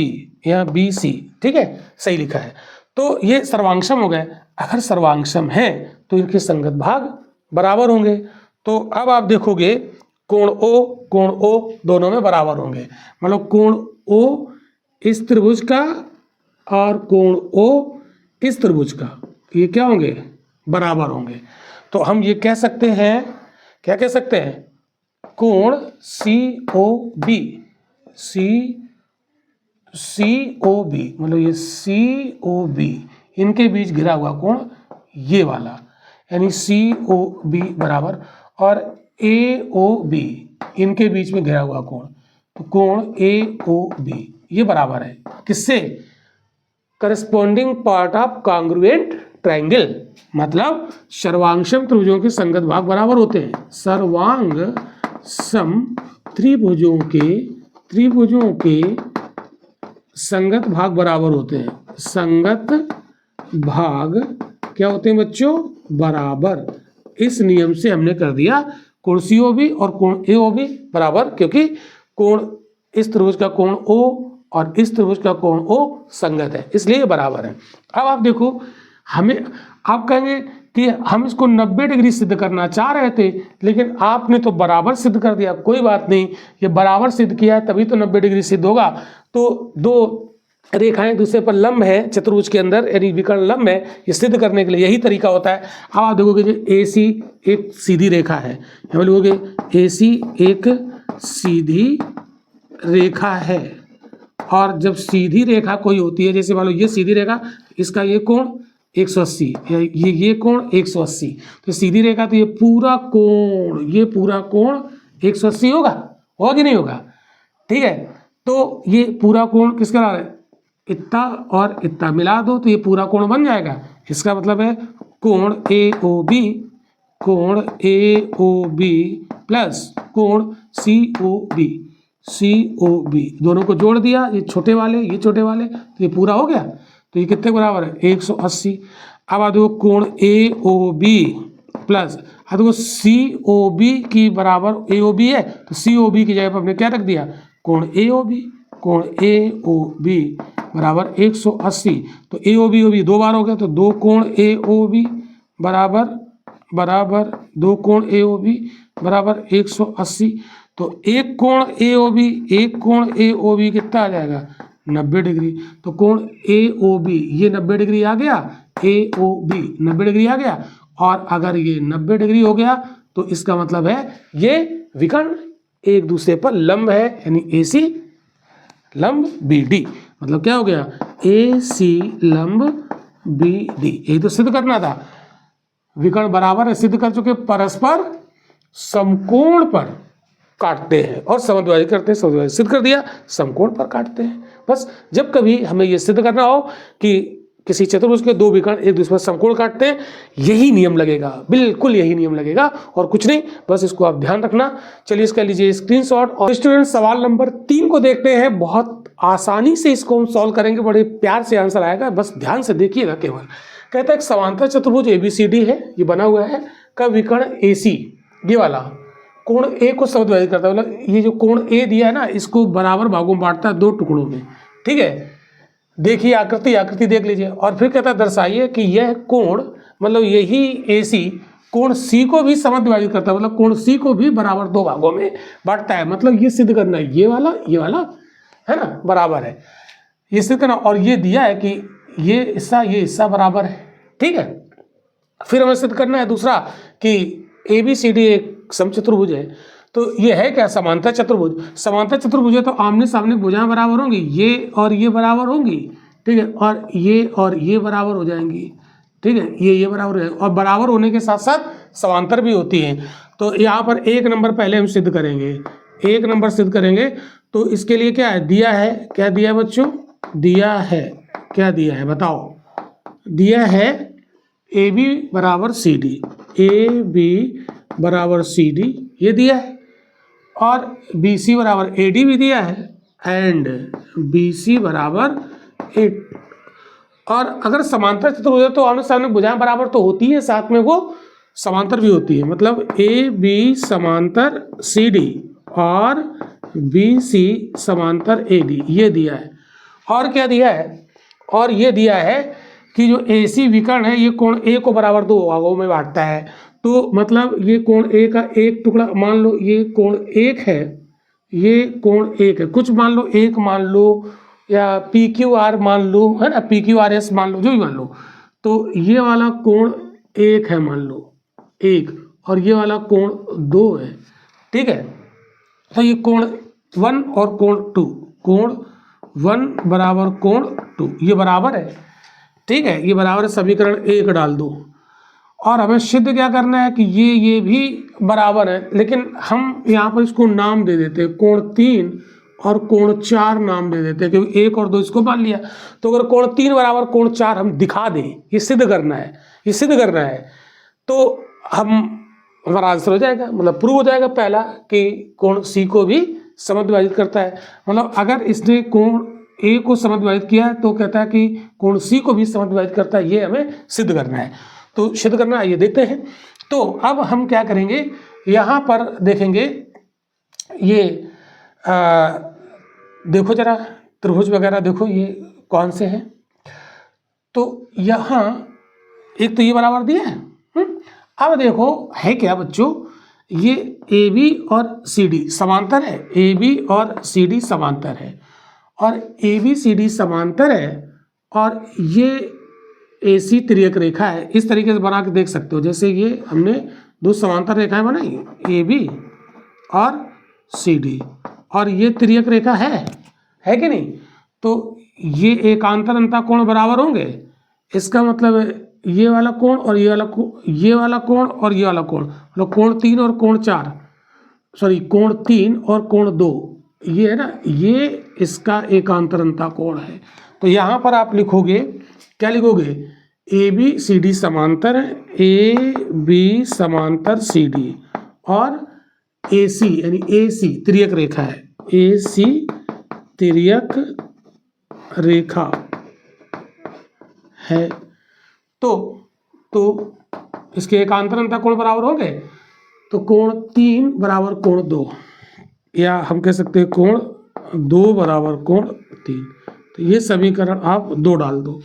A: यहाँ BC, ठीक है, सही लिखा है। तो ये सर्वांगसम हो गए। अगर सर्वांगसम है तो इनके संगत भाग बराबर होंगे। तो अब आप देखोगे कोण O दोनों में बराबर होंगे, मतलब कोण O इस त्रिभुज का और कोण O इस त्रिभुज का, ये क्या होंगे, बराबर होंगे। तो हम ये कह सकते हैं, क्या कह सकते हैं, कोण COB मतलब ये COB इनके बीच घिरा हुआ कोण ये वाला, यानी COB बराबर, और AOB इनके बीच में घिरा हुआ कोण, तो कोण AOB ये बराबर है किससे, corresponding part of congruent triangle, मतलब सर्वांगसम त्रिभुजों के संगत भाग बराबर होते हैं। सर्वांगसम त्रिभुजों के संगत भाग बराबर होते हैं। संगत भाग क्या होते हैं बच्चों, बराबर। इस नियम से हमने कर दिया कोण COB और कोण AOB बराबर, क्योंकि कोण इस त्रिभुज का कोण O और इस त्रिभुज का कोण O संगत है, इसलिए बराबर है। अब आप देखो, हमें आप कहेंगे कि हम इसको 90 डिग्री सिद्ध करना चाह रहे थे, लेकिन आपने तो बराबर सिद्ध कर दिया। कोई बात नहीं, ये बराबर सिद्ध किया है तभी तो 90 डिग्री सिद्ध होगा। तो दो रेखाएं दूसरे पर लंब है चतुर्भुज के अंदर, यानी विकर्ण लंब है, ये सिद्ध करने के लिए यही तरीका होता है। अब आप देखोगे जो AC एक सीधी रेखा है, यहाँ लिखोगे AC एक सीधी रेखा है, और जब सीधी रेखा कोई होती है, जैसे मान लो ये सीधी रेखा, इसका ये कोण 180, ये कोण 180, तो सीधी रेखा, तो ये पूरा कोण 180 होगा कि नहीं होगा, ठीक है। तो ये पूरा कोण किसका रहा है, इतना और इतना मिला दो तो ये पूरा कोण बन जाएगा। इसका मतलब है कोण AOB प्लस कोण COB COB, दोनों को जोड़ दिया, ये छोटे वाले ये छोटे वाले, तो ये पूरा हो गया। तो ये कितने बराबर है 180। अब आ देखो कोण AOB प्लस, अब देखो COB की बराबर AOB है, तो COB की जगह पर हमने क्या रख दिया कोण AOB, कोण AOB बराबर 180। तो AOB OB दो बार हो गया, तो दो कोण AOB बराबर दो कोण AOB बराबर 180। तो एक कोण AOB कितना आ जाएगा 90 डिग्री। तो कोण AOB ये 90 डिग्री आ गया, AOB 90 डिग्री आ गया। और अगर ये 90 डिग्री हो गया तो इसका मतलब है ये विकर्ण एक दूसरे पर लंब है, यानी AC लंब BD। मतलब क्या हो गया AC लंब BD। यही तो सिद्ध करना था, विकर्ण बराबर है, सिद्ध कर चुके, परस्पर समकोण पर काटते हैं और समद्विभाजित करते हैं, समद्विभाजित सिद्ध कर दिया, समकोण पर काटते हैं। बस जब कभी हमें यह सिद्ध करना हो कि किसी चतुर्भुज के दो विकर्ण एक दूसरे पर समकोण काटते हैं, यही नियम लगेगा, बिल्कुल यही नियम लगेगा और कुछ नहीं, बस इसको आप ध्यान रखना। चलिए इसका लीजिए स्क्रीनशॉट। और स्टूडेंट सवाल नंबर 3 को देखते हैं। बहुत आसानी से इसको हम सॉल्व करेंगे, बड़े प्यार से आंसर आएगा, बस ध्यान से देखिएगा केवल। कहता है एक समांतर चतुर्भुज ABCD है, ये बना हुआ है, का विकर्ण AC ये वाला कोण A को समद्विभाजित करता है। मतलब ये जो कोण A दिया है ना, इसको बराबर भागों में बांटता है, दो टुकड़ों में, ठीक है। देखिए आकृति देख लीजिए। और फिर कहता है दर्शाइए कि यह कोण, मतलब यही AC कोण C को भी समद्विभाजित करता है, मतलब कोण C को भी बराबर दो भागों में बांटता है। मतलब ये सिद्ध करना है, ये वाला है ना बराबर है, ये सिद्ध करना। और ये दिया है कि ये हिस्सा बराबर है, ठीक है। फिर हमें सिद्ध करना है दूसरा कि ABCD एक समचतुर्भुज है। तो ये है क्या समांतर चतुर्भुज। समांतर चतुर्भुज है तो आमने सामने भुजाएं बराबर होंगी, ये और ये बराबर होंगी, ठीक है, और ये बराबर हो जाएंगी, ठीक है, ये बराबर हो जाएंगे। और बराबर होने के साथ साथ समांतर भी होती हैं। तो यहाँ पर 1 नंबर पहले हम सिद्ध करेंगे, 1 नंबर सिद्ध करेंगे। तो इसके लिए क्या है, दिया है, क्या दिया बच्चों, दिया है, क्या दिया है बताओ, दिया है AB बराबर CD, AB बराबर CD ये दिया है, और BC बराबर AD भी दिया है, एंड BC बराबर 8। और अगर समांतर चतुर्भुज है तो आमने सामने भुजाएं बराबर तो होती है, साथ में वो समांतर भी होती है। मतलब AB समांतर CD और BC समांतर AD ये दिया है। और क्या दिया है, और ये दिया है कि जो AC विकर्ण है ये कोण A को बराबर दो भागों में बांटता है। तो मतलब ये कोण A का एक टुकड़ा, मान लो ये कोण 1 है, ये कोण 1 है, कुछ मान लो 1 मान लो, या PQR मान लो, है ना, PQRS मान लो, जो भी मान लो। तो ये वाला कोण 1 है मान लो 1, और ये वाला कोण 2 है, ठीक है। तो ये कोण 1 और कोण 2, कोण 1 बराबर कोण 2 ये बराबर है, ठीक है, ये बराबर है। समीकरण 1 डाल दो। और हमें सिद्ध क्या करना है कि ये भी बराबर है, लेकिन हम यहाँ पर इसको नाम दे देते हैं, कोण 3 और कोण 4 नाम दे देते हैं, क्योंकि 1 और 2 इसको मान लिया। तो अगर कोण 3 बराबर कोण 4 हम दिखा दें, ये सिद्ध करना है, ये सिद्ध करना है, तो हमारा आंसर हो जाएगा, मतलब प्रूव हो जाएगा पहला कि कोण C को भी समद्विभाजित करता है। मतलब अगर इसने कोण A को समद्विभाजित किया है तो कहता है कि कोण C को भी समद्विभाजित करता है, ये हमें सिद्ध करना है। तो सिद्ध करना है, ये देखते हैं। तो अब हम क्या करेंगे, यहाँ पर देखेंगे, ये देखो जरा त्रिभुज वगैरह देखो ये कौन से हैं। तो यहाँ एक तो ये बराबर दिया है। अब देखो है क्या बच्चों, ये AB और CD समांतर है, AB और CD समांतर है, और ABCD समांतर है, और ये AC तिर्यक रेखा है। इस तरीके से बना के देख सकते हो, जैसे ये हमने दो समांतर रेखाएं बनाई, AB और CD, और ये तिर्यक रेखा है कि नहीं। तो ये एकांतर अंतः कोण बराबर होंगे, इसका मतलब ये वाला कोण और ये वाला कोण, ये वाला कोण और ये वाला कोण, मतलब कोण 3 और कोण 4, सॉरी कोण 3 और कोण 2, ये है ना, ये इसका एकांतर अंतः कोण है। तो यहाँ पर आप लिखोगे, क्या लिखोगे, ABCD समांतर है, AB समांतर CD, और AC यानी AC तिर्यक रेखा है, AC तिर्यक रेखा है तो इसके एकांतर अंतः कोण बराबर हो गए। तो कोण 3 बराबर कोण 2, या हम कह सकते हैं कोण 2 बराबर कोण 3। तो ये समीकरण आप 2 डाल दो।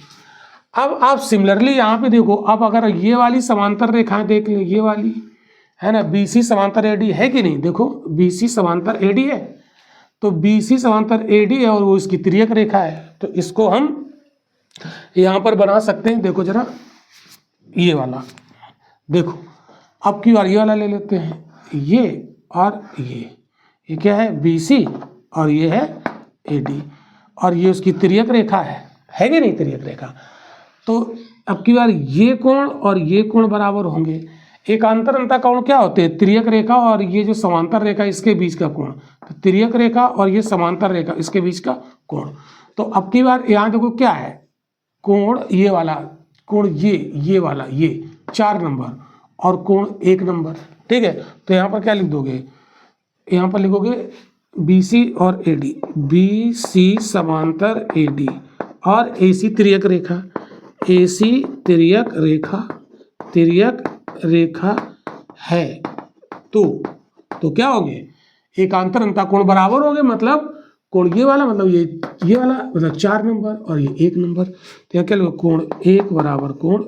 A: अब आप सिमिलरली यहाँ पे देखो, अब अगर ये वाली समांतर रेखाएं देख लें, ये वाली है ना, BC समांतर AD है कि नहीं, देखो BC समांतर AD है, तो BC समांतर AD है और वो इसकी तिर्यक रेखा है, तो इसको हम यहाँ पर बना सकते हैं। देखो जरा ये वाला देखो, अब की बार ये वाला ले लेते हैं, ये और ये क्या है BC और ये है AD और ये उसकी तिर्यक रेखा है कि नहीं तिर्यक रेखा। तो अब की बार ये कोण और ये कोण बराबर होंगे। एकांतर अंतः कोण क्या होते हैं, तिर्यक रेखा और ये जो समांतर रेखा इसके बीच का कोण, तो तिर्यक रेखा और ये समांतर रेखा इसके बीच का कोण। तो अब की बार यहाँ देखो क्या है, कोण ये वाला, कोण ये वाला, ये 4 नंबर और कोण 1 नंबर, ठीक है। तो यहाँ पर क्या लिख दोगे, यहाँ पर लिखोगे BC और AD, BC समांतर AD और AC तिर्यक रेखा, AC तिर्यक रेखा है। तो क्या हो गए, एकांतर अंतः कोण बराबर हो गए, मतलब कोण ये वाला, मतलब ये वाला, मतलब 4 नंबर और ये 1 नंबर। तो यहाँ क्या लिखो, कोण 1 बराबर कोण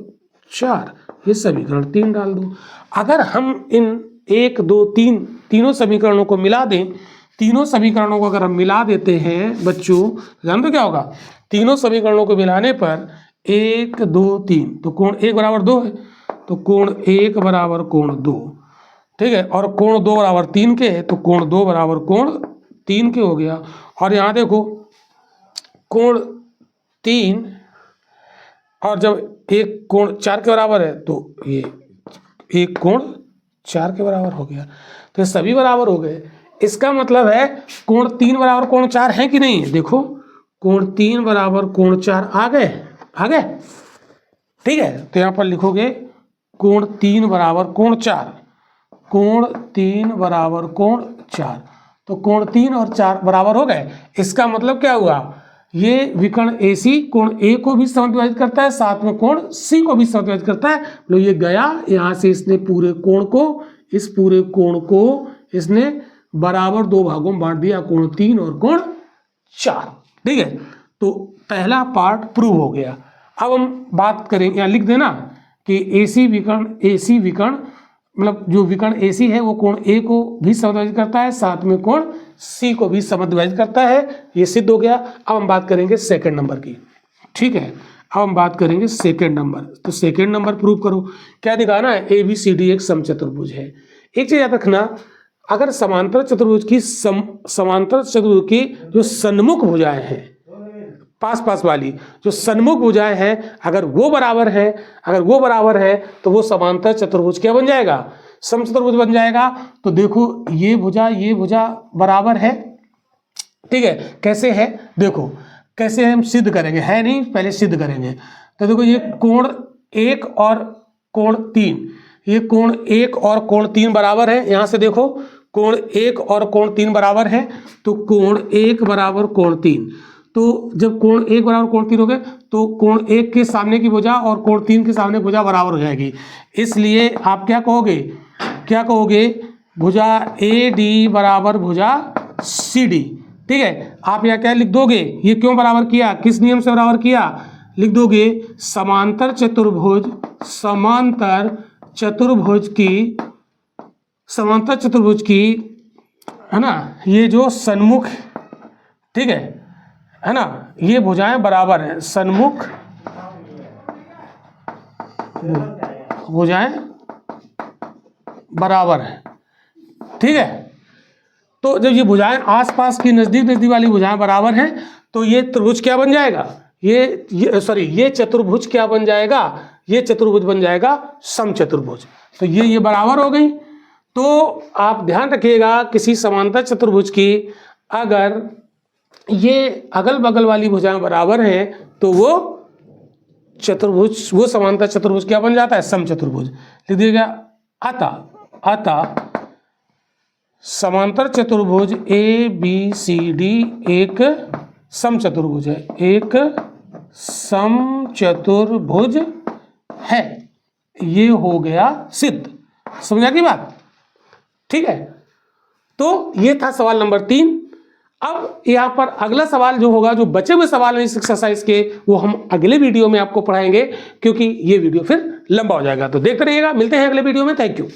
A: 4। ये समीकरण 3 डाल दो। अगर हम इन 1 2 3 तीनों समीकरणों को मिला दें, तीनों समीकरणों को अगर हम मिला देते हैं बच्चों, जान दो क्या होगा, तीनों समीकरणों को मिलाने पर 1 2 3, तो कोण 1 बराबर 2 है, तो कोण 1 बराबर कोण 2, ठीक है, और कोण 2 बराबर 3 के है, तो कोण 2 बराबर कोण 3 के हो गया। और यहाँ देखो कोण 3 और जब एक कोण 4 के बराबर है, तो ये एक कोण 4 के बराबर हो गया, तो ये सभी बराबर हो गए। इसका मतलब है कोण 3 बराबर कोण 4 है कि नहीं, देखो कोण 3 बराबर कोण 4 आ गए, ठीक है। तो यहाँ पर लिखोगे कोण 3 बराबर कोण 4, कोण 3 बराबर कोण 4, तो कोण 3 और 4 बराबर हो गए। इसका मतलब क्या हुआ, ये विकर्ण AC कोण A को भी समद्विभाजित करता है, साथ में कोण C को भी समद्विभाजित करता है। लो ये गया, यहाँ से इसने पूरे कोण को, इस पूरे कोण को इसने बराबर 2 भागों में बांट दिया, कोण 3 और कोण 4, ठीक है। तो पहला पार्ट प्रूव हो गया। अब हम बात करेंगे, यहाँ लिख देना कि AC विकर्ण मतलब जो विकर्ण AC है वो कोण A को भी समद्विभाजित करता है, साथ में कोण C को भी समद्विभाजित करता है, ये सिद्ध हो गया। अब हम बात करेंगे सेकंड नंबर की, ठीक है। अब हम बात करेंगे सेकंड नंबर। तो सेकंड नंबर प्रूव करो, क्या दिखाना है, ABCD एक समचतुर्भुज है। एक चीज याद रखना, अगर समांतर चतुर्भुज की जो सन्मुख भुजाएं हैं, पास वाली जो सन्मुख भुजाएं हैं, अगर वो बराबर है तो वो समांतर चतुर्भुज क्या बन जाएगा, समचतुर्भुज बन जाएगा। तो देखो ये भुजा बराबर है, ठीक है। कैसे है, देखो कैसे हम सिद्ध करेंगे, है नहीं, पहले सिद्ध करेंगे। तो देखो ये कोण 1 और कोण 3, ये कोण 1 और कोण 3 बराबर है। यहाँ से देखो कोण 1 और कोण 3 बराबर है, तो कोण 1 बराबर कोण 3, तो जब कोण 1 बराबर कोण 3 हो गए, तो कोण 1 के सामने की भुजा और कोण 3 के सामने भुजा बराबर हो जाएगी। इसलिए आप क्या कहोगे, भुजा AD बराबर भुजा CD, ठीक है। आप यहाँ क्या लिख दोगे, ये क्यों बराबर किया, किस नियम से बराबर किया, लिख दोगे समांतर चतुर्भुज की है ना, ये जो सन्मुख, ठीक है ना, ये भुजाएं बराबर हैं, सन्मुख भुजाएं बराबर हैं, ठीक है। तो जब ये भुजाएं आसपास की नजदीक वाली भुजाएं बराबर हैं, तो ये त्रिभुज क्या बन जाएगा, ये चतुर्भुज क्या बन जाएगा, ये चतुर्भुज बन जाएगा समचतुर्भुज। तो ये बराबर हो गई। तो आप ध्यान रखिएगा, किसी समांतर चतुर्भुज की अगर ये अगल बगल वाली भुजाएं बराबर हैं, तो वो चतुर्भुज, वो समांतर चतुर्भुज क्या बन जाता है, समचतुर्भुज। लिख दीजिएगा अतः समांतर चतुर्भुज ABCD एक समचतुर्भुज है, एक समचतुर्भुज है। ये हो गया सिद्ध। समझा की बात? ठीक है, तो ये था सवाल नंबर 3। अब यहाँ पर अगला सवाल जो होगा, जो बचे हुए सवाल हैं इस एक्सरसाइज के, वो हम अगले वीडियो में आपको पढ़ाएंगे, क्योंकि ये वीडियो फिर लंबा हो जाएगा। तो देखते रहिएगा, मिलते हैं अगले वीडियो में। Thank you.